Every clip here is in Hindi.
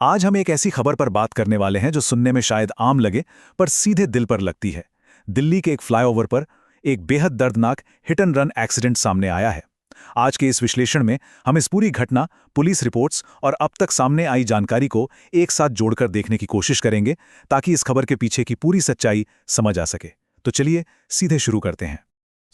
आज हम एक ऐसी खबर पर बात करने वाले हैं जो सुनने में शायद आम लगे, पर सीधे दिल पर लगती है। दिल्ली के एक फ्लाईओवर पर एक बेहद दर्दनाक हिट एंड रन एक्सीडेंट सामने आया है। आज के इस विश्लेषण में हम इस पूरी घटना, पुलिस रिपोर्ट्स और अब तक सामने आई जानकारी को एक साथ जोड़कर देखने की कोशिश करेंगे, ताकि इस खबर के पीछे की पूरी सच्चाई समझ आ सके। तो चलिए सीधे शुरू करते हैं।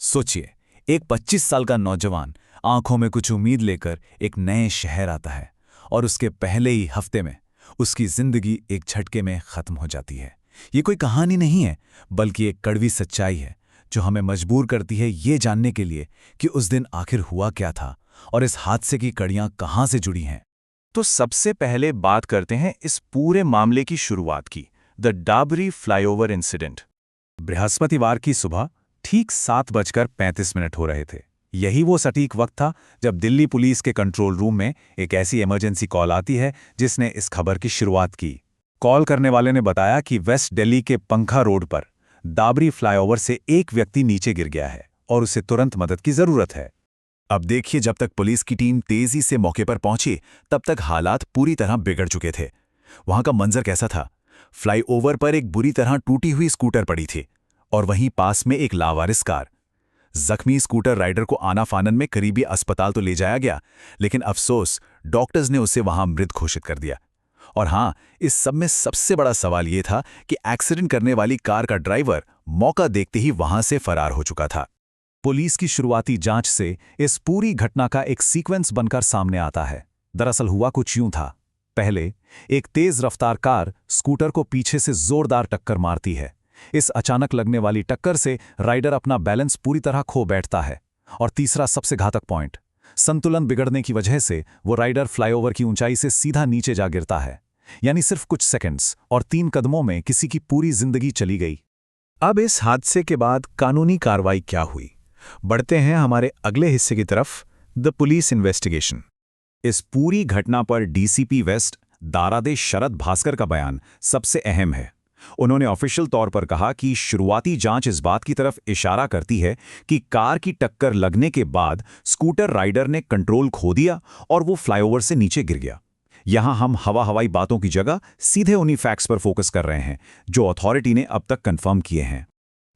सोचिए, एक 25 साल का नौजवान आंखों में कुछ उम्मीद लेकर एक नए शहर आता है और उसके पहले ही हफ्ते में उसकी जिंदगी एक झटके में खत्म हो जाती है। ये कोई कहानी नहीं है, बल्कि एक कड़वी सच्चाई है जो हमें मजबूर करती है ये जानने के लिए कि उस दिन आखिर हुआ क्या था और इस हादसे की कड़ियां कहां से जुड़ी हैं। तो सबसे पहले बात करते हैं इस पूरे मामले की शुरुआत की, द डाबरी फ्लाईओवर इंसिडेंट। बृहस्पतिवार की सुबह ठीक 7:35 हो रहे थे। यही वो सटीक वक्त था जब दिल्ली पुलिस के कंट्रोल रूम में एक ऐसी इमरजेंसी कॉल आती है जिसने इस खबर की शुरुआत की। कॉल करने वाले ने बताया कि वेस्ट दिल्ली के पंखा रोड पर दाबरी फ्लाईओवर से एक व्यक्ति नीचे गिर गया है और उसे तुरंत मदद की जरूरत है। अब देखिए, जब तक पुलिस की टीम तेजी से मौके पर पहुंची तब तक हालात पूरी तरह बिगड़ चुके थे। वहां का मंजर कैसा था? फ्लाईओवर पर एक बुरी तरह टूटी हुई स्कूटर पड़ी थी और वहीं पास में एक लावारिस कार। जख्मी स्कूटर राइडर को आनाफानन में करीबी अस्पताल तो ले जाया गया, लेकिन अफसोस डॉक्टर्स ने उसे वहां मृत घोषित कर दिया। और हां, इस सब में सबसे बड़ा सवाल यह था कि एक्सीडेंट करने वाली कार का ड्राइवर मौका देखते ही वहां से फरार हो चुका था। पुलिस की शुरुआती जांच से इस पूरी घटना का एक सीक्वेंस बनकर सामने आता है। दरअसल हुआ कुछ यूं था। पहले एक तेज रफ्तार कार स्कूटर को पीछे से जोरदार टक्कर मारती है। इस अचानक लगने वाली टक्कर से राइडर अपना बैलेंस पूरी तरह खो बैठता है। और तीसरा सबसे घातक पॉइंट, संतुलन बिगड़ने की वजह से वो राइडर फ्लाईओवर की ऊंचाई से सीधा नीचे जा गिरता है। यानी सिर्फ कुछ सेकंड्स और 3 कदमों में किसी की पूरी जिंदगी चली गई। अब इस हादसे के बाद कानूनी कार्रवाई क्या हुई? बढ़ते हैं हमारे अगले हिस्से की तरफ, द पुलिस इन्वेस्टिगेशन। इस पूरी घटना पर डीसीपी वेस्ट दारादेश शरद भास्कर का बयान सबसे अहम है। उन्होंने ऑफिशियल तौर पर कहा कि शुरुआती जांच इस बात की तरफ इशारा करती है कि कार की टक्कर लगने के बाद स्कूटर राइडर ने कंट्रोल खो दिया और वो फ्लाईओवर से नीचे गिर गया। यहां हम हवाई बातों की जगह सीधे उन्हीं फैक्ट्स पर फोकस कर रहे हैं जो अथॉरिटी ने अब तक कंफर्म किए हैं।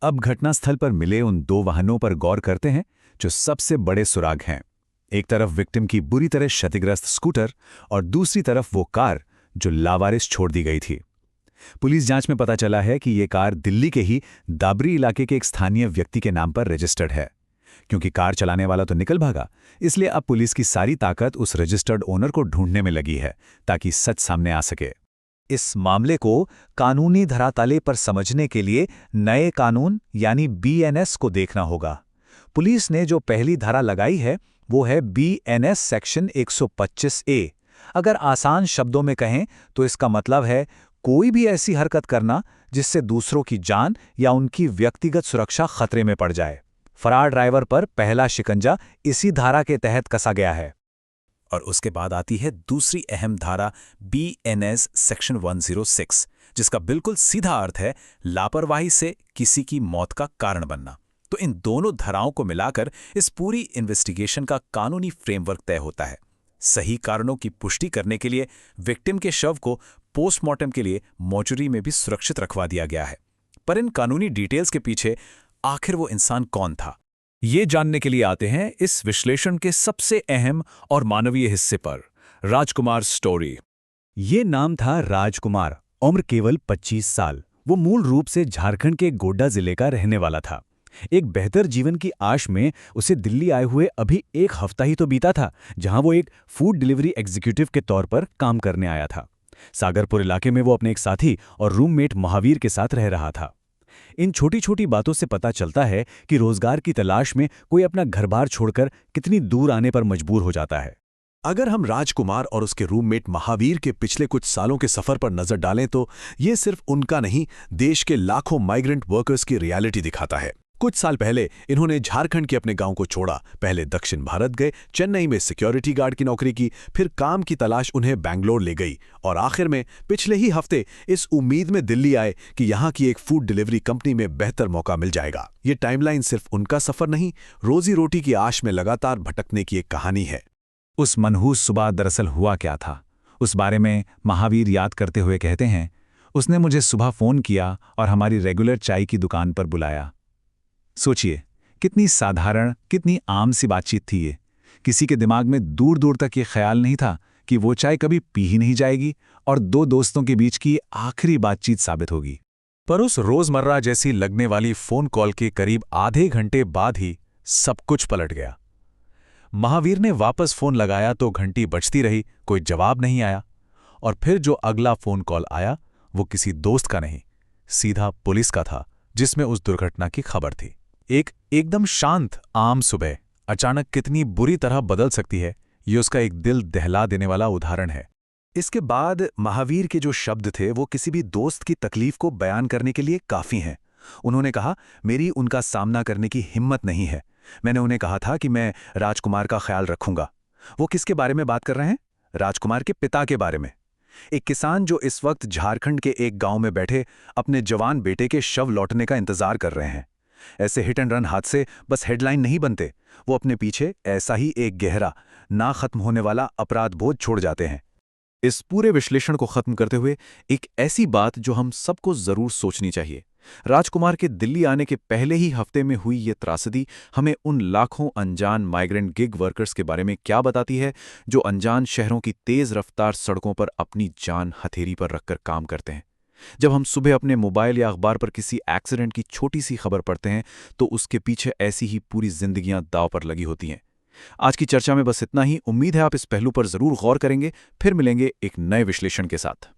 अब घटनास्थल पर मिले उन 2 वाहनों पर गौर करते हैं जो सबसे बड़े सुराग हैं। एक तरफ विक्टिम की बुरी तरह क्षतिग्रस्त स्कूटर और दूसरी तरफ वो कार जो लावारिस छोड़ दी गई थी। पुलिस जांच में पता चला है कि ये कार दिल्ली के ही दाबरी इलाके के एक स्थानीय व्यक्ति के नाम पर रजिस्टर्ड है। क्योंकि कार चलाने वाला तो निकल भागा, इसलिए अब पुलिस की सारी ताकत उस रजिस्टर्ड ओनर को ढूंढने में लगी है ताकि सच सामने आ सके। इस मामले को कानूनी धरातल पर समझने के लिए नए कानून यानी बीएनएस को देखना होगा। पुलिस ने जो पहली धारा लगाई है वो है बीएनएस सेक्शन 125A। अगर आसान शब्दों में कहें तो इसका मतलब है कोई भी ऐसी हरकत करना जिससे दूसरों की जान या उनकी व्यक्तिगत सुरक्षा खतरे में पड़ जाए। फरार ड्राइवर पर पहला शिकंजा इसी धारा के तहत कसा गया है। और उसके बाद आती है दूसरी अहम धारा बीएनएस सेक्शन 106, जिसका बिल्कुल सीधा अर्थ है लापरवाही से किसी की मौत का कारण बनना। तो इन दोनों धाराओं को मिलाकर इस पूरी इन्वेस्टिगेशन का कानूनी फ्रेमवर्क तय होता है। सही कारणों की पुष्टि करने के लिए विक्टिम के शव को पोस्टमार्टम के लिए मोर्चरी में भी सुरक्षित रखवा दिया गया है। पर इन कानूनी डिटेल्स के पीछे आखिर वो इंसान कौन था, ये जानने के लिए आते हैं इस विश्लेषण के सबसे अहम और मानवीय हिस्से पर, राजकुमार स्टोरी। ये नाम था राजकुमार, उम्र केवल 25 साल। वो मूल रूप से झारखंड के गोड्डा जिले का रहने वाला था। एक बेहतर जीवन की आश में उसे दिल्ली आए हुए अभी 1 हफ्ता ही तो बीता था, जहां वो एक फूड डिलीवरी एग्जीक्यूटिव के तौर पर काम करने आया था। सागरपुर इलाके में वो अपने एक साथी और रूममेट महावीर के साथ रह रहा था। इन छोटी छोटी बातों से पता चलता है कि रोजगार की तलाश में कोई अपना घर-बार छोड़कर कितनी दूर आने पर मजबूर हो जाता है। अगर हम राजकुमार और उसके रूममेट महावीर के पिछले कुछ सालों के सफर पर नजर डालें तो ये सिर्फ उनका नहीं, देश के लाखों माइग्रेंट वर्कर्स की रियलिटी दिखाता है। कुछ साल पहले इन्होंने झारखंड के अपने गांव को छोड़ा, पहले दक्षिण भारत गए, चेन्नई में सिक्योरिटी गार्ड की नौकरी की, फिर काम की तलाश उन्हें बैंगलोर ले गई और आखिर में पिछले ही हफ्ते इस उम्मीद में दिल्ली आए कि यहां की एक फूड डिलीवरी कंपनी में बेहतर मौका मिल जाएगा। ये टाइमलाइन सिर्फ उनका सफर नहीं, रोजी रोटी की आश में लगातार भटकने की एक कहानी है। उस मनहूस सुबह दरअसल हुआ क्या था? उस बारे में महावीर याद करते हुए कहते हैं, उसने मुझे सुबह फ़ोन किया और हमारी रेगुलर चाय की दुकान पर बुलाया। सोचिए, कितनी साधारण, कितनी आम सी बातचीत थी ये। किसी के दिमाग में दूर दूर तक ये ख्याल नहीं था कि वो चाय कभी पी ही नहीं जाएगी और दो दोस्तों के बीच की आखिरी बातचीत साबित होगी। पर उस रोजमर्रा जैसी लगने वाली फोन कॉल के करीब आधे घंटे बाद ही सब कुछ पलट गया। महावीर ने वापस फोन लगाया तो घंटी बजती रही, कोई जवाब नहीं आया। और फिर जो अगला फोन कॉल आया वो किसी दोस्त का नहीं, सीधा पुलिस का था, जिसमें उस दुर्घटना की खबर थी। एक एकदम शांत आम सुबह अचानक कितनी बुरी तरह बदल सकती है, ये उसका एक दिल दहला देने वाला उदाहरण है। इसके बाद महावीर के जो शब्द थे वो किसी भी दोस्त की तकलीफ को बयान करने के लिए काफ़ी हैं। उन्होंने कहा, मेरी उनका सामना करने की हिम्मत नहीं है। मैंने उन्हें कहा था कि मैं राजकुमार का ख्याल रखूंगा। वो किसके बारे में बात कर रहे हैं? राजकुमार के पिता के बारे में। एक किसान जो इस वक्त झारखंड के एक गांव में बैठे अपने जवान बेटे के शव लौटने का इंतजार कर रहे हैं। ऐसे हिट एंड रन हादसे बस हेडलाइन नहीं बनते, वो अपने पीछे ऐसा ही एक गहरा, ना खत्म होने वाला अपराध बोझ छोड़ जाते हैं। इस पूरे विश्लेषण को खत्म करते हुए एक ऐसी बात जो हम सबको जरूर सोचनी चाहिए। राजकुमार के दिल्ली आने के पहले ही हफ्ते में हुई ये त्रासदी हमें उन लाखों अनजान माइग्रेंट गिग वर्कर्स के बारे में क्या बताती है, जो अनजान शहरों की तेज रफ्तार सड़कों पर अपनी जान हथेली पर रखकर काम करते हैं। जब हम सुबह अपने मोबाइल या अखबार पर किसी एक्सीडेंट की छोटी सी खबर पढ़ते हैं तो उसके पीछे ऐसी ही पूरी जिंदगियां दांव पर लगी होती हैं। आज की चर्चा में बस इतना ही। उम्मीद है आप इस पहलू पर जरूर गौर करेंगे। फिर मिलेंगे एक नए विश्लेषण के साथ।